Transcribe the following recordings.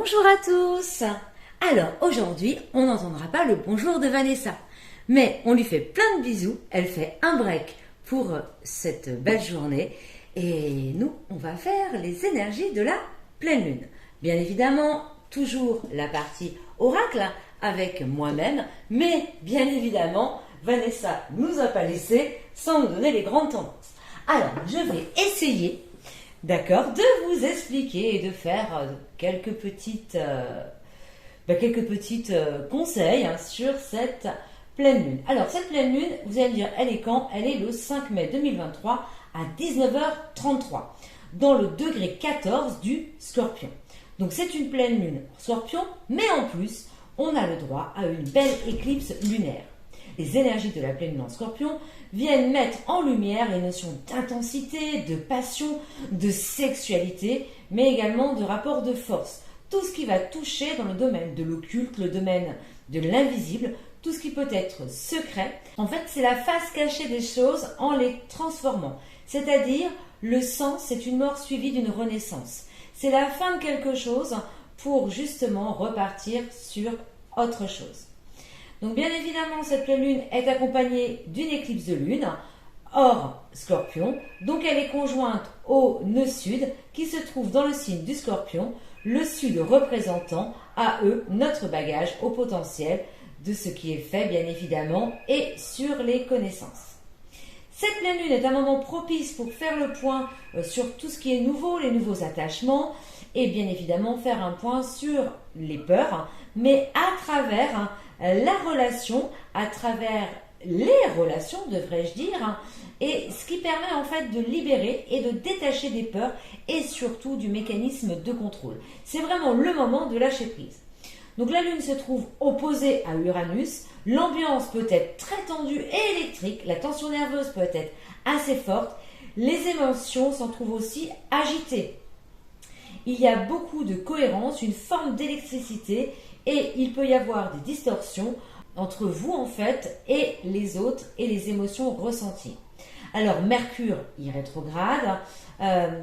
Bonjour à tous. Alors aujourd'hui, on n'entendra pas le bonjour de Vanessa, mais on lui fait plein de bisous, elle fait un break pour cette belle journée et nous, on va faire les énergies de la pleine lune. Bien évidemment, toujours la partie oracle avec moi-même, mais bien évidemment, Vanessa nous a pas laissé sans nous donner les grandes tendances. Alors, je vais essayer, d'accord, de vous expliquer et de faire quelques petites conseils sur cette pleine lune. Alors, cette pleine lune, vous allez me dire, elle est quand? Elle est le 5 mai 2023 à 19h33, dans le degré 14 du Scorpion. Donc, c'est une pleine lune Scorpion, mais en plus, on a le droit à une belle éclipse lunaire. Les énergies de la pleine lune en Scorpion viennent mettre en lumière les notions d'intensité, de passion, de sexualité, mais également de rapport de force. Tout ce qui va toucher dans le domaine de l'occulte, le domaine de l'invisible, tout ce qui peut être secret. En fait, c'est la face cachée des choses en les transformant. C'est-à-dire, le sang, c'est une mort suivie d'une renaissance. C'est la fin de quelque chose pour justement repartir sur autre chose. Donc bien évidemment, cette pleine lune est accompagnée d'une éclipse de lune, hors Scorpion, donc elle est conjointe au nœud sud qui se trouve dans le signe du Scorpion, le sud représentant à eux notre bagage au potentiel de ce qui est fait bien évidemment et sur les connaissances. Cette pleine lune est un moment propice pour faire le point sur tout ce qui est nouveau, les nouveaux attachements et bien évidemment faire un point sur les peurs, mais à travers la relation, à travers les relations, devrais-je dire, et ce qui permet en fait de libérer et de détacher des peurs et surtout du mécanisme de contrôle. C'est vraiment le moment de lâcher prise. Donc la Lune se trouve opposée à Uranus, l'ambiance peut être très tendue et électrique, la tension nerveuse peut être assez forte, les émotions s'en trouvent aussi agitées. Il y a beaucoup de cohérence, une forme d'électricité et il peut y avoir des distorsions entre vous en fait et les autres et les émotions ressenties. Alors Mercure y rétrograde,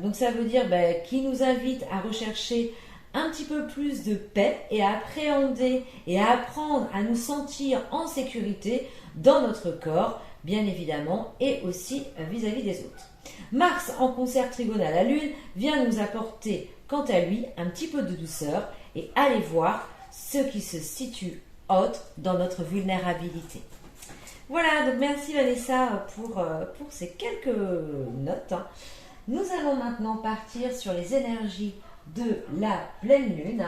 donc ça veut dire qu'il nous invite à rechercher un petit peu plus de paix et à appréhender et à apprendre à nous sentir en sécurité dans notre corps, bien évidemment, et aussi vis-à-vis des autres. Mars en concert trigone à la Lune vient nous apporter, quant à lui, un petit peu de douceur et aller voir ce qui se situe autre dans notre vulnérabilité. Voilà, donc merci Vanessa pour ces quelques notes. Nous allons maintenant partir sur les énergies de la pleine lune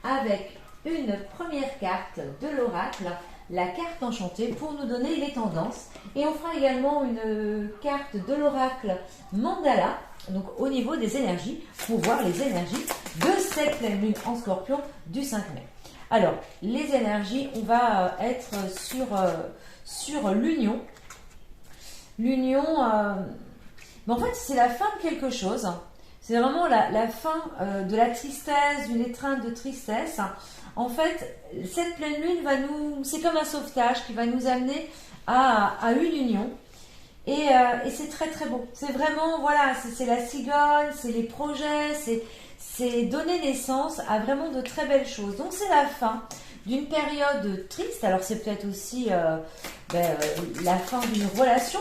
avec une première carte de l'oracle, la carte enchantée pour nous donner les tendances et on fera également une carte de l'oracle mandala donc au niveau des énergies pour voir les énergies de cette pleine lune en Scorpion du 5 mai. Alors les énergies, on va être sur l'union. L'union, mais en fait c'est la fin de quelque chose. C'est vraiment la fin de la tristesse, d'une étreinte de tristesse. En fait, cette pleine lune c'est comme un sauvetage qui va nous amener à une union. Et c'est très très beau. C'est vraiment, voilà, c'est la cigogne, c'est les projets, c'est donner naissance à vraiment de très belles choses. Donc c'est la fin d'une période triste. Alors c'est peut-être aussi la fin d'une relation.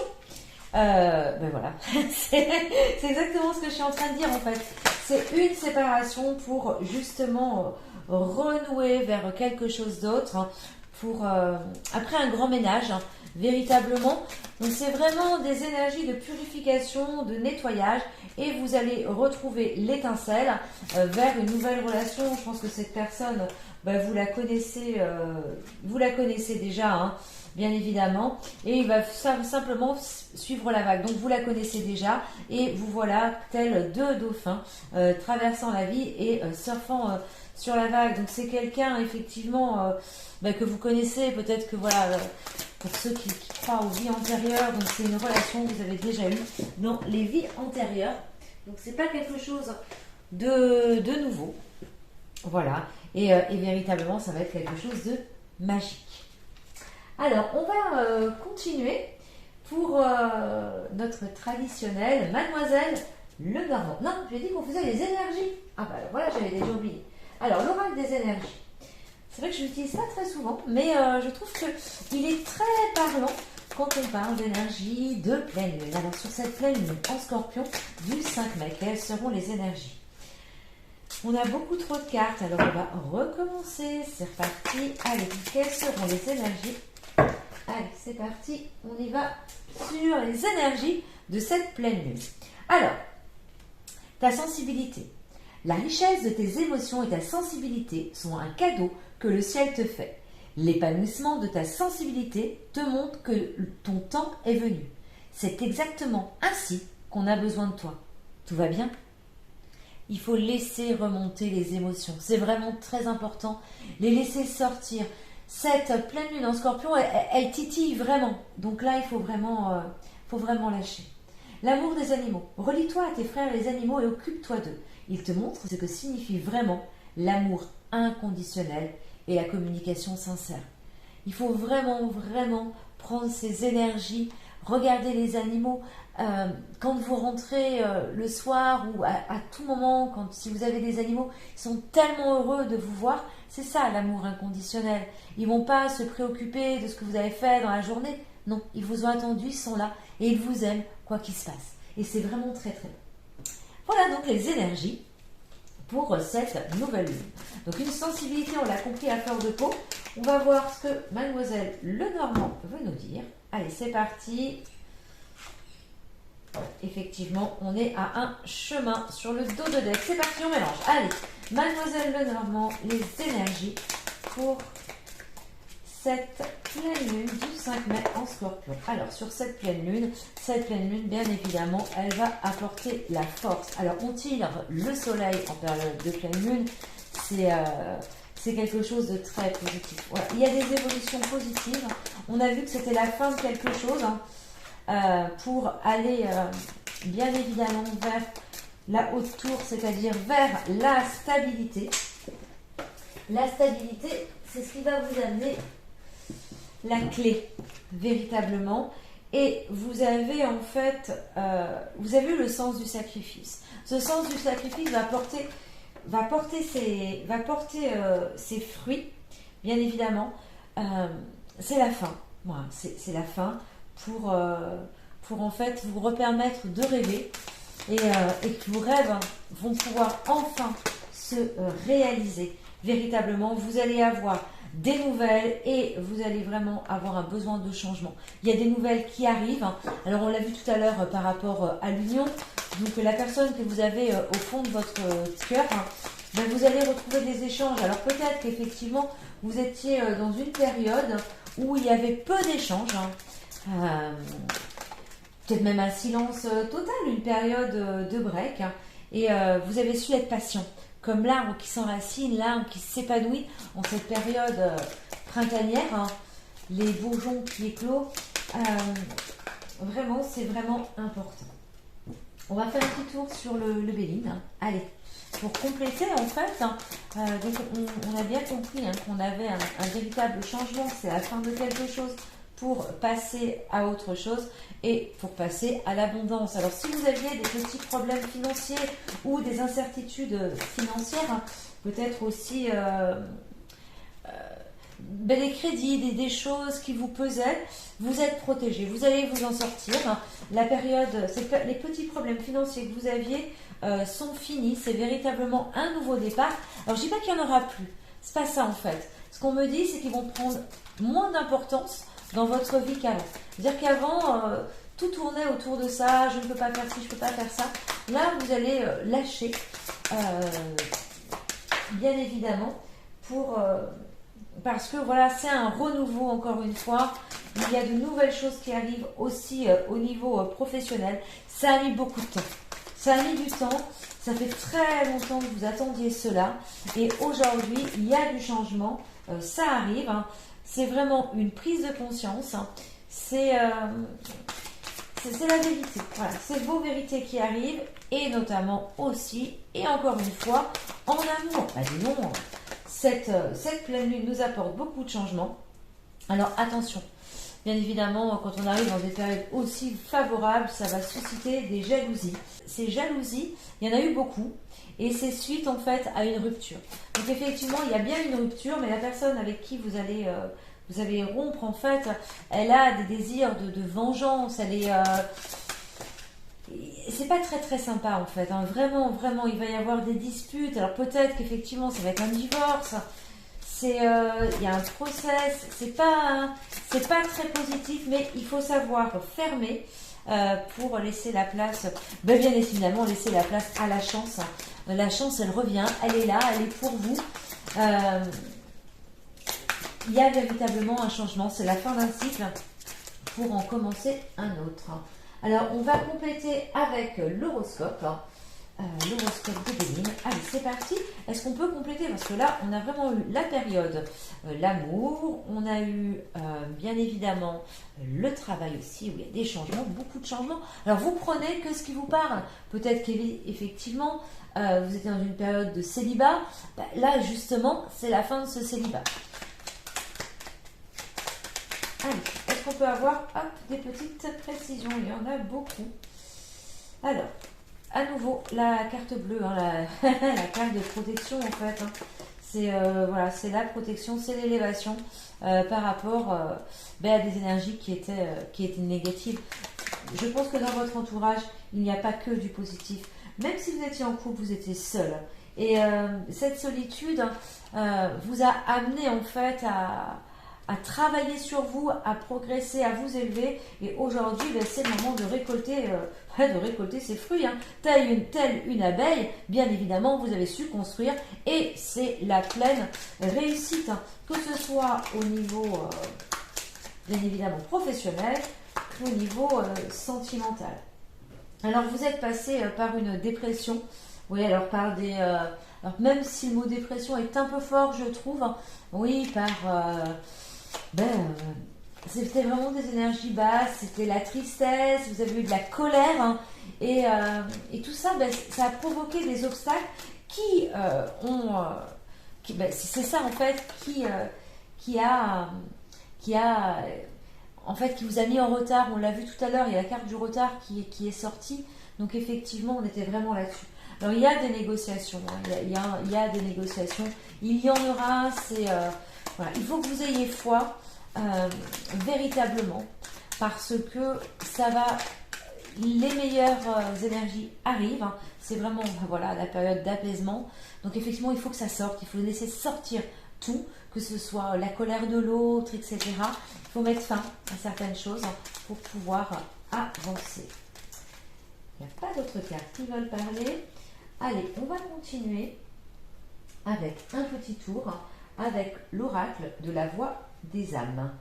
Voilà, c'est exactement ce que je suis en train de dire en fait. C'est une séparation pour justement renouer vers quelque chose d'autre, pour après un grand ménage, véritablement. Donc c'est vraiment des énergies de purification, de nettoyage, et vous allez retrouver l'étincelle vers une nouvelle relation. Je pense que cette personne, vous la connaissez déjà, hein, bien évidemment, et il va simplement suivre la vague. Donc vous la connaissez déjà, et vous voilà tel deux dauphins traversant la vie et surfant sur la vague. Donc c'est quelqu'un effectivement que vous connaissez, peut-être que voilà, pour ceux qui croient aux vies antérieures, donc c'est une relation que vous avez déjà eue dans les vies antérieures. Donc c'est pas quelque chose de nouveau. Voilà, et véritablement ça va être quelque chose de magique. Alors, on va continuer pour notre traditionnel Mademoiselle Lenormand. Non, j'ai dit qu'on faisait les énergies. Ah voilà, j'avais déjà oublié. Alors, l'oracle des énergies. C'est vrai que je l'utilise pas très souvent, mais je trouve qu'il est très parlant quand on parle d'énergie de pleine lune. Alors, sur cette pleine lune en scorpion du 5 mai, quelles seront les énergies? On a beaucoup trop de cartes, alors on va recommencer. C'est reparti. Allez, quelles seront les énergies? Allez, c'est parti. On y va sur les énergies de cette pleine lune. Alors, ta sensibilité. La richesse de tes émotions et ta sensibilité sont un cadeau que le ciel te fait. L'épanouissement de ta sensibilité te montre que ton temps est venu. C'est exactement ainsi qu'on a besoin de toi. Tout va bien? Il faut laisser remonter les émotions. C'est vraiment très important. Les laisser sortir. Cette pleine lune en scorpion, elle titille vraiment. Donc là, il faut vraiment lâcher. L'amour des animaux. Relie-toi à tes frères les animaux et occupe-toi d'eux. Ils te montrent ce que signifie vraiment l'amour inconditionnel et la communication sincère. Il faut vraiment prendre ces énergies. Regardez les animaux. Quand vous rentrez le soir ou à tout moment, si vous avez des animaux, ils sont tellement heureux de vous voir. C'est ça l'amour inconditionnel. Ils ne vont pas se préoccuper de ce que vous avez fait dans la journée. Non, ils vous ont attendu, ils sont là et ils vous aiment quoi qu'il se passe. Et c'est vraiment très très bon. Voilà donc les énergies pour cette nouvelle lune. Donc une sensibilité, on l'a compris, à fleur de peau. On va voir ce que Mademoiselle Lenormand veut nous dire. Allez, c'est parti. Effectivement, on est à un chemin sur le dos de deck. C'est parti, on mélange. Allez, Mademoiselle Lenormand, les énergies pour cette pleine lune du 5 mai en scorpion. Alors, sur cette pleine lune, bien évidemment, elle va apporter la force. Alors, on tire le soleil en période de pleine lune. C'est quelque chose de très positif. Voilà. Il y a des évolutions positives. On a vu que c'était la fin de quelque chose pour aller bien évidemment vers la haute tour, c'est-à-dire vers la stabilité. La stabilité, c'est ce qui va vous amener la clé, véritablement. Et vous avez en fait, vous avez eu le sens du sacrifice. Ce sens du sacrifice va porter ses fruits, bien évidemment. C'est la fin. Voilà, c'est la fin pour en fait vous repermettre de rêver et que vos rêves vont pouvoir enfin se réaliser. Véritablement, vous allez avoir des nouvelles et vous allez vraiment avoir un besoin de changement. Il y a des nouvelles qui arrivent. Alors on l'a vu tout à l'heure par rapport à l'union. Donc la personne que vous avez au fond de votre cœur, ben, vous allez retrouver des échanges. Alors peut-être qu'effectivement vous étiez dans une période où il y avait peu d'échanges. Peut-être même un silence total, une période de break. Et vous avez su être patient. Comme l'arbre qui s'enracine, l'arbre qui s'épanouit en cette période printanière, les bourgeons qui éclosent, vraiment, c'est vraiment important. On va faire un petit tour sur le Béline. Allez, pour compléter, en fait, donc on a bien compris qu'on avait un véritable changement, c'est la fin de quelque chose pour passer à autre chose et pour passer à l'abondance. Alors si vous aviez des petits problèmes financiers ou des incertitudes financières, peut-être aussi des crédits, des choses qui vous pesaient, vous êtes protégé, vous allez vous en sortir. La période, les petits problèmes financiers que vous aviez sont finis, c'est véritablement un nouveau départ. Alors je ne dis pas qu'il n'y en aura plus, c'est pas ça en fait. Ce qu'on me dit, c'est qu'ils vont prendre moins d'importance dans votre vie qu'avant. C'est-à-dire qu'avant, tout tournait autour de ça, je ne peux pas faire ci, je ne peux pas faire ça. Là, vous allez lâcher, bien évidemment, parce que voilà, c'est un renouveau encore une fois. Il y a de nouvelles choses qui arrivent aussi au niveau professionnel. Ça a mis beaucoup de temps. Ça a mis du temps. Ça fait très longtemps que vous attendiez cela. Et aujourd'hui, il y a du changement. Ça arrive. C'est vraiment une prise de conscience. C'est la vérité. Voilà, c'est vos vérités qui arrivent. Et notamment aussi, et encore une fois, en amour. Bah dis non, cette pleine lune nous apporte beaucoup de changements. Alors attention, Bien évidemment, quand on arrive dans des périodes aussi favorables, ça va susciter des jalousies. Ces jalousies, il y en a eu beaucoup, et c'est suite en fait à une rupture. Donc effectivement, il y a bien une rupture, mais la personne avec qui vous allez rompre, en fait, elle a des désirs de vengeance, elle est... c'est pas très très sympa en fait, hein. Vraiment, vraiment, il va y avoir des disputes. Alors peut-être qu'effectivement, ça va être un divorce. Il y a un process, c'est pas très positif, mais il faut savoir fermer pour laisser la place, bien évidemment, laisser la place à la chance. La chance, elle revient, elle est là, elle est pour vous. Il y a véritablement un changement, c'est la fin d'un cycle pour en commencer un autre. Alors, on va compléter avec l'horoscope. L'horoscope de Béline. Allez, c'est parti. Est-ce qu'on peut compléter? Parce que là, on a vraiment eu la période l'amour, on a eu bien évidemment le travail aussi, où il y a des changements, beaucoup de changements. Alors, vous prenez que ce qui vous parle. Peut-être qu'effectivement, vous êtes dans une période de célibat. Là, justement, c'est la fin de ce célibat. Allez, est-ce qu'on peut avoir des petites précisions? Il y en a beaucoup. Alors, à nouveau, la carte bleue, hein, la carte de protection en fait. Hein. C'est voilà, c'est la protection, c'est l'élévation par rapport à des énergies qui étaient négatives. Je pense que dans votre entourage, il n'y a pas que du positif. Même si vous étiez en couple, vous étiez seul. Et cette solitude vous a amené en fait à travailler sur vous, à progresser, à vous élever. Et aujourd'hui, c'est le moment de récolter ses fruits. Hein. Telle une abeille, bien évidemment, vous avez su construire. Et c'est la pleine réussite, hein. Que ce soit au niveau, bien évidemment, professionnel, qu'au niveau sentimental. Alors, vous êtes passé par une dépression. Oui, alors par des... alors, même si le mot dépression est un peu fort, je trouve. Hein, oui, par... c'était vraiment des énergies basses, c'était la tristesse, vous avez eu de la colère, hein, et tout ça, ça a provoqué des obstacles qui c'est ça en fait qui vous a mis en retard. On l'a vu tout à l'heure, il y a la carte du retard qui est sortie, donc effectivement on était vraiment là-dessus. Alors il y a des négociations, hein, il y a des négociations, il y en aura, voilà, il faut que vous ayez foi véritablement, parce que ça va, les meilleures énergies arrivent, hein, c'est vraiment voilà, la période d'apaisement, donc effectivement il faut que ça sorte, il faut laisser sortir tout, que ce soit la colère de l'autre, etc. Il faut mettre fin à certaines choses pour pouvoir avancer. Il n'y a pas d'autres cartes qui veulent parler. Allez, on va continuer avec un petit tour avec l'oracle de la voix des âmes.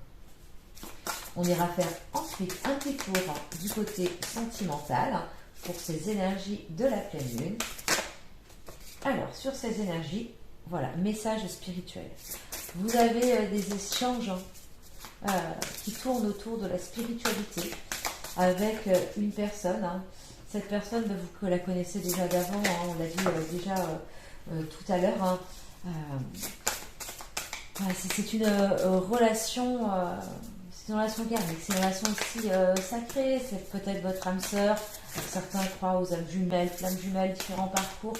On ira faire ensuite un petit tour du côté sentimental pour ces énergies de la pleine lune. Alors, sur ces énergies, voilà, message spirituel. Vous avez des échanges qui tournent autour de la spiritualité avec une personne. Hein. Cette personne, vous la connaissez déjà d'avant, hein, on l'a dit déjà tout à l'heure. Hein. C'est une relation, c'est une relation karmique, c'est une relation aussi sacrée, c'est peut-être votre âme sœur. Certains croient aux âmes jumelles, flammes jumelles, différents parcours,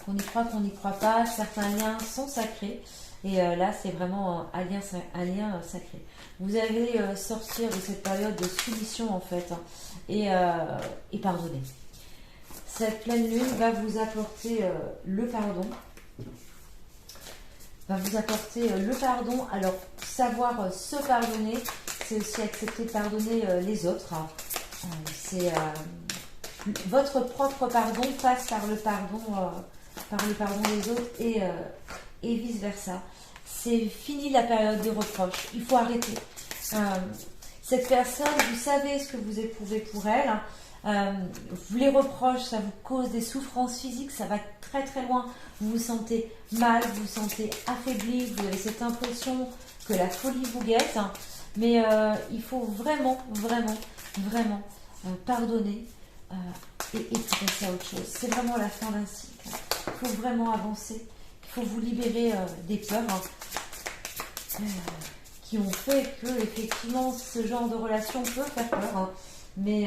qu'on y croit, qu'on n'y croit pas. Certains liens sont sacrés, et là c'est vraiment un lien sacré. Vous allez sortir de cette période de soumission en fait, hein, et pardonner. Cette pleine lune va vous apporter le pardon. Alors, savoir se pardonner, c'est aussi accepter de pardonner les autres. Votre propre pardon passe par le pardon des autres et vice versa. C'est fini la période de reproche. Il faut arrêter. Cette personne, vous savez ce que vous éprouvez pour elle. Les reproches, ça vous cause des souffrances physiques, ça va très très loin. Vous vous sentez mal, vous vous sentez affaibli, vous avez cette impression que la folie vous guette. Mais il faut vraiment pardonner et passer à autre chose. C'est vraiment la fin d'un cycle. Il faut vraiment avancer. Il faut vous libérer des peurs qui ont fait que effectivement ce genre de relation peut faire peur, hein, mais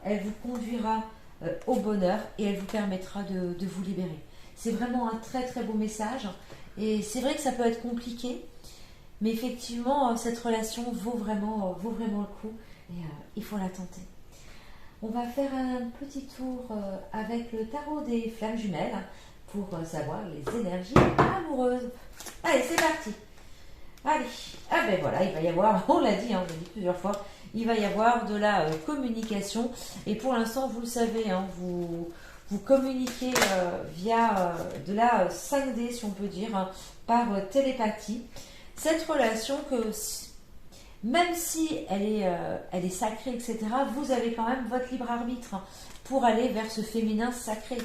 elle vous conduira au bonheur et elle vous permettra de vous libérer. C'est vraiment un très très beau message et c'est vrai que ça peut être compliqué, mais effectivement cette relation vaut vraiment le coup et il faut la tenter. On va faire un petit tour avec le tarot des flammes jumelles pour savoir les énergies amoureuses. Allez, c'est parti. Allez, ah ben voilà, il va y avoir, on l'a dit, hein, on l'a dit plusieurs fois, il va y avoir de la communication. Et pour l'instant, vous le savez, hein, vous communiquez via de la 5D, si on peut dire, hein, par télépathie. Cette relation que, même si elle est sacrée, etc., vous avez quand même votre libre arbitre, hein, pour aller vers ce féminin sacré.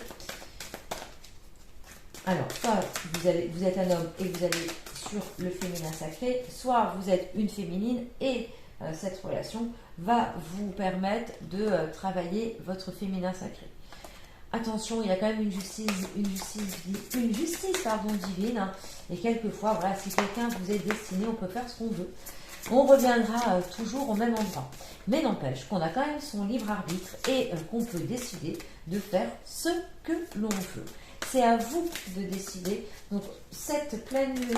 Alors, soit vous êtes un homme et vous allez sur le féminin sacré, soit vous êtes une féminine et cette relation va vous permettre de travailler votre féminin sacré. Attention, il y a quand même une justice divine, hein, et quelquefois, voilà, si quelqu'un vous est destiné, on peut faire ce qu'on veut. On reviendra toujours au même endroit. Mais n'empêche qu'on a quand même son libre arbitre et qu'on peut décider de faire ce que l'on veut. C'est à vous de décider. Donc cette pleine lune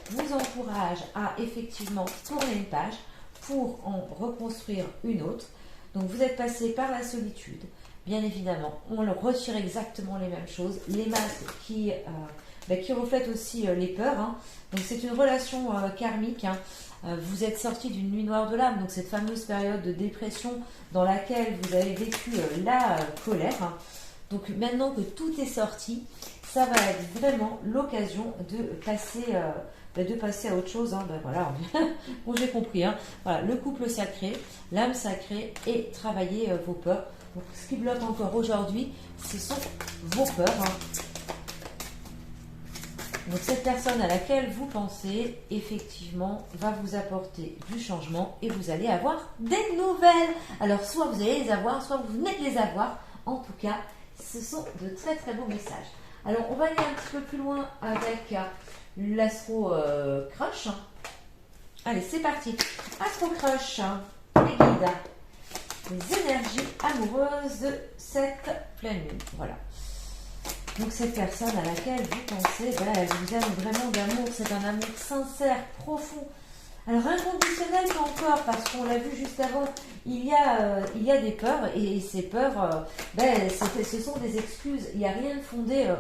vous encourage à effectivement tourner une page pour en reconstruire une autre. Donc vous êtes passé par la solitude. Bien évidemment, on retire exactement les mêmes choses. Les masques qui reflètent aussi les peurs, hein. Donc c'est une relation karmique, hein. Vous êtes sorti d'une nuit noire de l'âme, donc cette fameuse période de dépression dans laquelle vous avez vécu la colère, hein. Donc maintenant que tout est sorti, ça va être vraiment l'occasion de passer à autre chose, hein. Ben voilà, bon, j'ai compris, hein. Voilà, le couple sacré, l'âme sacrée et travailler vos peurs. Donc ce qui bloque encore aujourd'hui, ce sont vos peurs, hein. Donc cette personne à laquelle vous pensez, effectivement, va vous apporter du changement et vous allez avoir des nouvelles. Alors soit vous allez les avoir, soit vous venez de les avoir. En tout cas, ce sont de très très beaux messages. Alors on va aller un petit peu plus loin avec l'Astro Crush. Allez, c'est parti. Astro Crush, les guides, les énergies amoureuses de cette pleine lune. Voilà. Donc cette personne à laquelle vous pensez, ben, elle vous aime vraiment d'amour, c'est un amour sincère, profond. Alors inconditionnel pas encore, parce qu'on l'a vu juste avant, il y a des peurs, et ces peurs, ce sont des excuses, il n'y a rien de fondé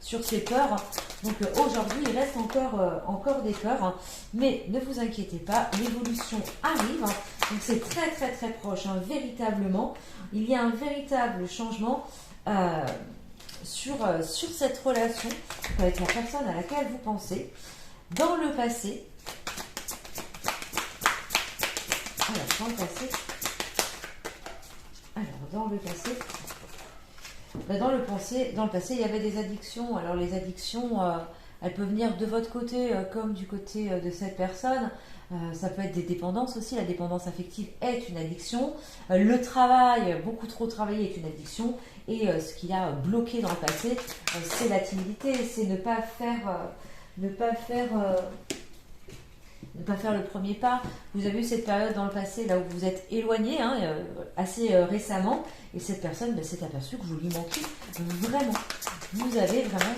sur ces peurs. Donc aujourd'hui, il reste encore des peurs, hein. Mais ne vous inquiétez pas, l'évolution arrive, hein. Donc c'est très très très proche, hein, véritablement. Il y a un véritable changement sur cette relation avec la personne à laquelle vous pensez. Dans le passé, dans le passé, il y avait des addictions. Alors les addictions, elles peuvent venir de votre côté comme du côté de cette personne. Ça peut être des dépendances aussi. La dépendance affective est une addiction. Le travail, beaucoup trop travailler est une addiction. Et ce qui a bloqué dans le passé, c'est la timidité, c'est ne pas faire le premier pas. Vous avez eu cette période dans le passé là où vous êtes éloigné, hein, assez récemment, et cette personne s'est aperçue que vous lui manquiez vraiment. Vous avez vraiment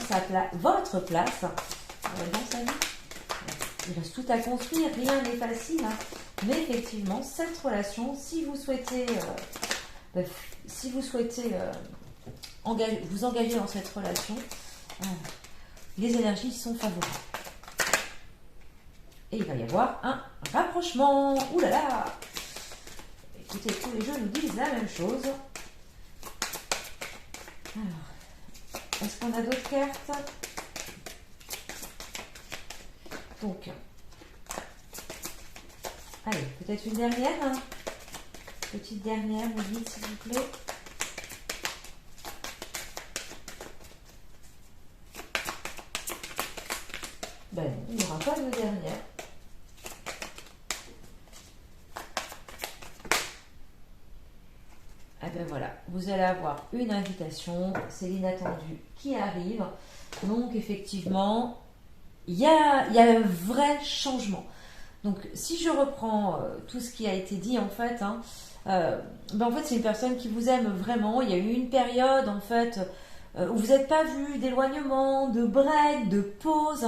votre place dans sa vie. Il reste tout à construire, rien n'est facile, hein. Mais effectivement, cette relation, si vous souhaitez vous engager dans cette relation, les énergies sont favorables. Et il va y avoir un rapprochement. Ouh là là! Écoutez, tous les jeux nous disent la même chose. Alors, est-ce qu'on a d'autres cartes? Donc, allez, peut-être une dernière, hein. Petite dernière, me dites s'il vous plaît. Ben non, il n'y aura pas de dernière. Ah ben voilà, vous allez avoir une invitation, c'est l'inattendu qui arrive. Donc effectivement, il y a un vrai changement. Donc, si je reprends tout ce qui a été dit, en fait, en fait, c'est une personne qui vous aime vraiment. Il y a eu une période, en fait, où vous n'êtes pas vu, d'éloignement, de break, de pause.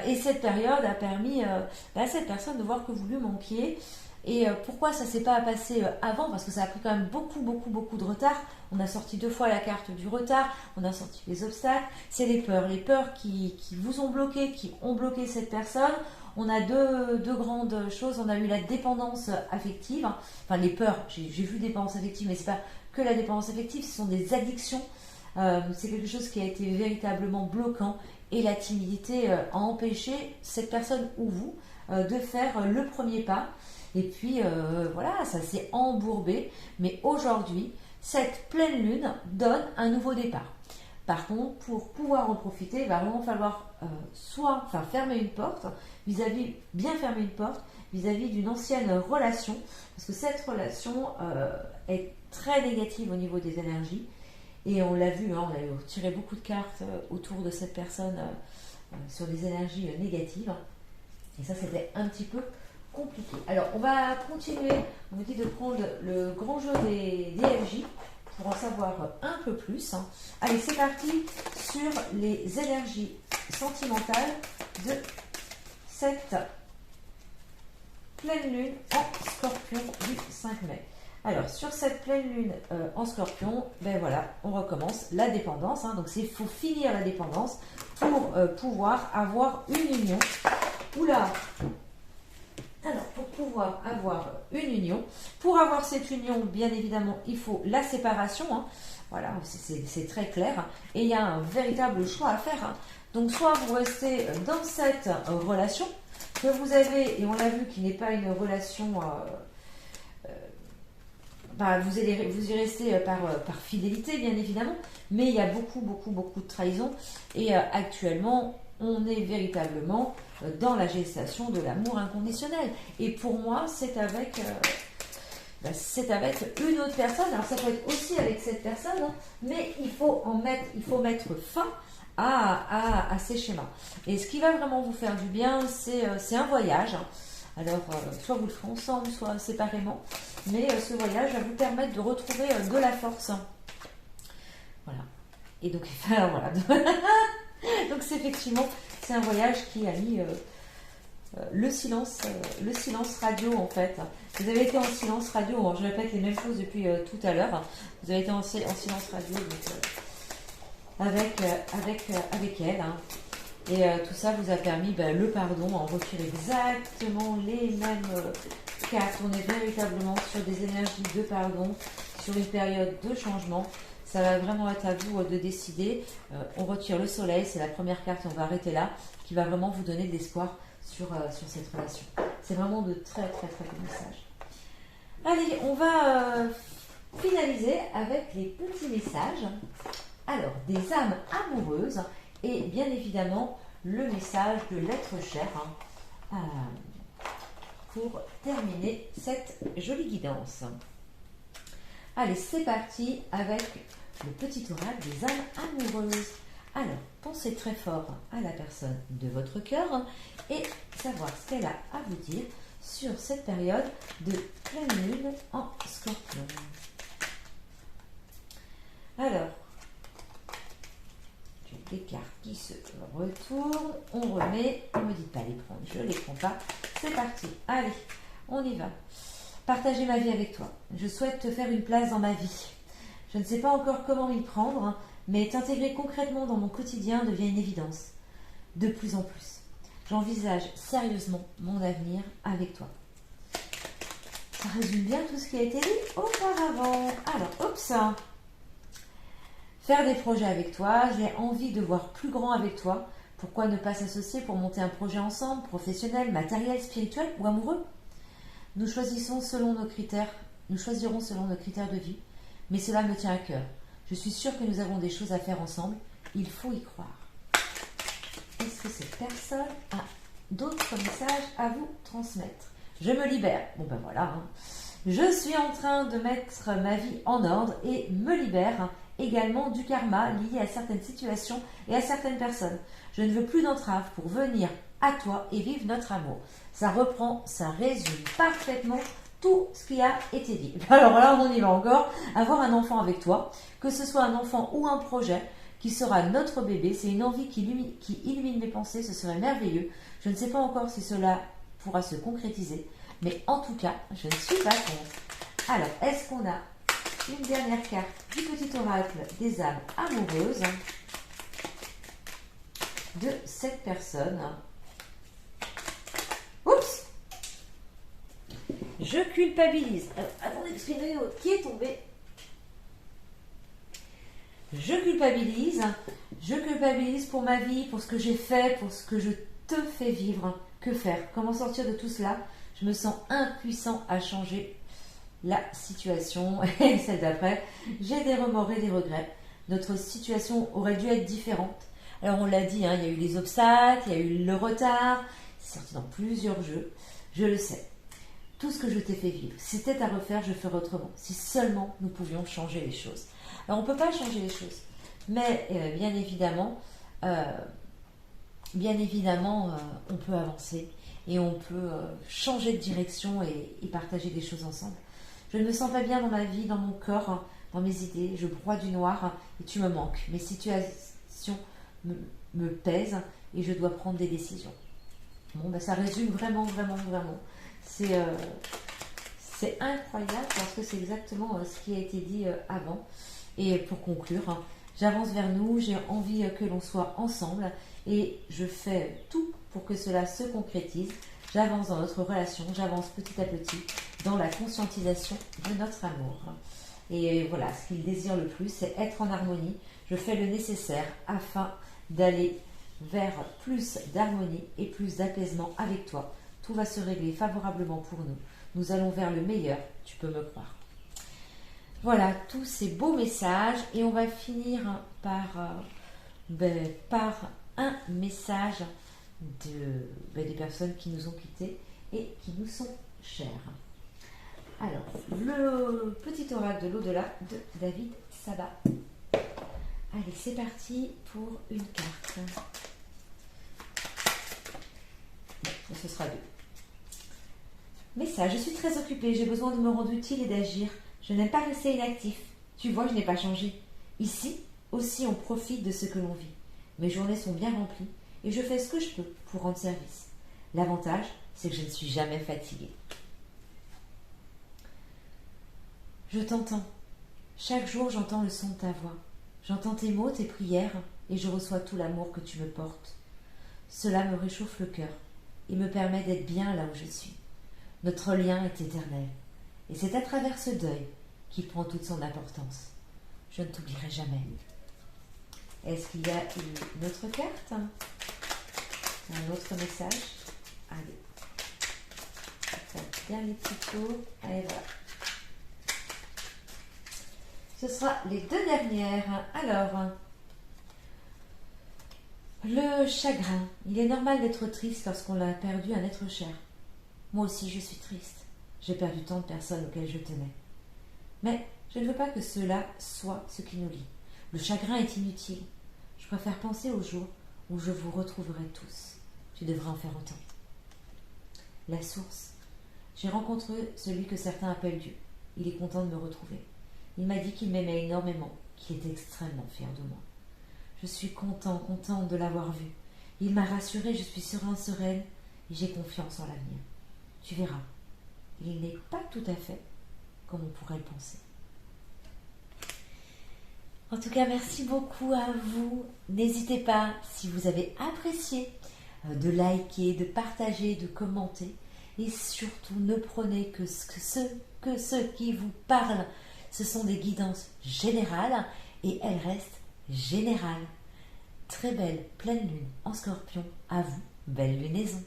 Et cette période a permis à cette personne de voir que vous lui manquiez. Et pourquoi ça ne s'est pas passé avant? Parce que ça a pris quand même beaucoup de retard. On a sorti 2 fois la carte du retard, on a sorti les obstacles. C'est les peurs qui vous ont bloqué, qui ont bloqué cette personne. On a deux grandes choses. On a eu la dépendance affective. Enfin, les peurs, j'ai vu dépendance affective, mais ce n'est pas que la dépendance affective, ce sont des addictions. C'est quelque chose qui a été véritablement bloquant. Et la timidité a empêché cette personne ou vous de faire le premier pas. Et puis voilà, ça s'est embourbé. Mais aujourd'hui, cette pleine lune donne un nouveau départ. Par contre, pour pouvoir en profiter, il va vraiment falloir fermer une porte, bien fermer une porte vis-à-vis d'une ancienne relation. Parce que cette relation est très négative au niveau des énergies. Et on l'a vu, on a tiré beaucoup de cartes autour de cette personne sur les énergies négatives. Et ça, c'était un petit peu compliqué. Alors, on va continuer. On me dit de prendre le grand jeu des DFJ pour en savoir un peu plus. Allez, c'est parti sur les énergies sentimentales de cette pleine lune en Scorpion du 5 mai. Alors, sur cette pleine lune en Scorpion, ben voilà, on recommence la dépendance. Donc, il faut finir la dépendance pour pouvoir avoir une union. Oula! Alors, pour pouvoir avoir une union, pour avoir cette union, bien évidemment, il faut la séparation. Voilà, c'est très clair. Et il y a un véritable choix à faire. Donc, soit vous restez dans cette relation que vous avez, et on l'a vu, qui n'est pas une relation... vous y restez par fidélité, bien évidemment, mais il y a beaucoup de trahison. Et actuellement, on est véritablement dans la gestation de l'amour inconditionnel. Et pour moi, c'est avec une autre personne. Alors, ça peut être aussi avec cette personne, mais il faut mettre fin à ces schémas. Et ce qui va vraiment vous faire du bien, c'est un voyage. Alors, soit vous le ferez ensemble, soit séparément. Mais ce voyage va vous permettre de retrouver de la force. Voilà. Et donc, voilà. Donc, c'est un voyage qui a mis le silence radio, en fait. Vous avez été en silence radio. Bon, je répète les mêmes choses depuis tout à l'heure. Vous avez été en silence radio avec elle. Et tout ça vous a permis le pardon, en retirer exactement les mêmes cartes. On est véritablement sur des énergies de pardon, sur une période de changement. Ça va vraiment être à vous de décider. On retire le soleil, c'est la première carte, on va arrêter là, qui va vraiment vous donner de l'espoir sur cette relation. C'est vraiment de très beaux messages. Allez, on va finaliser avec les petits messages. Alors, des âmes amoureuses. Et bien évidemment, le message de l'être cher pour terminer cette jolie guidance. Allez, c'est parti avec le petit oracle des âmes amoureuses. Alors, pensez très fort à la personne de votre cœur et savoir ce qu'elle a à vous dire sur cette période de pleine lune en Scorpion. Alors, des cartes qui se retournent, on remet, on me dit pas les prendre, je les prends pas, c'est parti, allez, on y va. Partager ma vie avec toi, je souhaite te faire une place dans ma vie. Je ne sais pas encore comment m'y prendre, mais t'intégrer concrètement dans mon quotidien devient une évidence, de plus en plus. J'envisage sérieusement mon avenir avec toi. Ça résume bien tout ce qui a été dit auparavant. Alors, oups. Faire des projets avec toi, j'ai envie de voir plus grand avec toi. Pourquoi ne pas s'associer pour monter un projet ensemble, professionnel, matériel, spirituel ou amoureux? Nous choisirons selon nos critères de vie, mais cela me tient à cœur. Je suis sûre que nous avons des choses à faire ensemble. Il faut y croire. Est-ce que cette personne a d'autres messages à vous transmettre? Je me libère. Bon ben voilà. Je suis en train de mettre ma vie en ordre et me libère également du karma lié à certaines situations et à certaines personnes. Je ne veux plus d'entraves pour venir à toi et vive notre amour. Ça reprend, ça résume parfaitement tout ce qui a été dit. Alors là, on y va encore. Avoir un enfant avec toi, que ce soit un enfant ou un projet, qui sera notre bébé, c'est une envie qui illumine mes pensées, ce serait merveilleux. Je ne sais pas encore si cela pourra se concrétiser, mais en tout cas, je ne suis pas contre. Alors, est-ce qu'on a une dernière carte du petit oracle des âmes amoureuses de cette personne? Oups! Je culpabilise. Alors, attendez, parce qu'il y en a une autre qui est tombée. Je culpabilise pour ma vie, pour ce que j'ai fait, pour ce que je te fais vivre. Que faire? Comment sortir de tout cela? Je me sens impuissant à changer la situation. Et celle d'après, j'ai des remords et des regrets. Notre situation aurait dû être différente. Alors on l'a dit, hein, il y a eu les obstacles, il y a eu le retard, c'est sorti dans plusieurs jeux. Je le sais. Tout ce que je t'ai fait vivre, si c'était à refaire, je ferais autrement. Si seulement nous pouvions changer les choses. Alors on ne peut pas changer les choses, mais bien évidemment, on peut avancer et on peut changer de direction et partager des choses ensemble. Je ne me sens pas bien dans ma vie, dans mon corps, hein, dans mes idées. Je broie du noir hein, et tu me manques. Mes situations me pèsent et je dois prendre des décisions. Bon, ben, ça résume vraiment. C'est incroyable parce que c'est exactement ce qui a été dit avant. Et pour conclure, hein, j'avance vers nous, j'ai envie que l'on soit ensemble et je fais tout pour que cela se concrétise. J'avance dans notre relation, j'avance petit à petit dans la conscientisation de notre amour. Et voilà, ce qu'il désire le plus, c'est être en harmonie. Je fais le nécessaire afin d'aller vers plus d'harmonie et plus d'apaisement avec toi. Tout va se régler favorablement pour nous. Nous allons vers le meilleur, tu peux me croire. Voilà, tous ces beaux messages. Et on va finir par un message des personnes qui nous ont quittés et qui nous sont chères. Alors, le petit oracle de l'au-delà de David Sabat. Allez, c'est parti pour une carte. Bon, ce sera 2. Message, je suis très occupée, j'ai besoin de me rendre utile et d'agir. Je n'aime pas rester inactif. Tu vois, je n'ai pas changé. Ici, aussi, on profite de ce que l'on vit. Mes journées sont bien remplies et je fais ce que je peux pour rendre service. L'avantage, c'est que je ne suis jamais fatiguée. Je t'entends. Chaque jour, j'entends le son de ta voix. J'entends tes mots, tes prières, et je reçois tout l'amour que tu me portes. Cela me réchauffe le cœur et me permet d'être bien là où je suis. Notre lien est éternel, et c'est à travers ce deuil qu'il prend toute son importance. Je ne t'oublierai jamais. Est-ce qu'il y a une autre carte? Un autre message? Allez. Bien les petits tours. Allez, voilà. Ce sera les 2 dernières. Alors, le chagrin. Il est normal d'être triste lorsqu'on a perdu un être cher. Moi aussi, je suis triste. J'ai perdu tant de personnes auxquelles je tenais. Mais je ne veux pas que cela soit ce qui nous lie. Le chagrin est inutile. Je préfère penser au jour où je vous retrouverai tous. Tu devrais en faire autant. La source. J'ai rencontré celui que certains appellent Dieu. Il est content de me retrouver. Il m'a dit qu'il m'aimait énormément, qu'il était extrêmement fier de moi. Je suis contente de l'avoir vu. Il m'a rassurée, je suis sereine et j'ai confiance en l'avenir. Tu verras, il n'est pas tout à fait comme on pourrait le penser. En tout cas, merci beaucoup à vous. N'hésitez pas, si vous avez apprécié, de liker, de partager, de commenter. Et surtout, ne prenez que ce qui vous parle. Ce sont des guidances générales et elles restent générales. Très belle pleine lune en Scorpion. À vous, belle lunaison.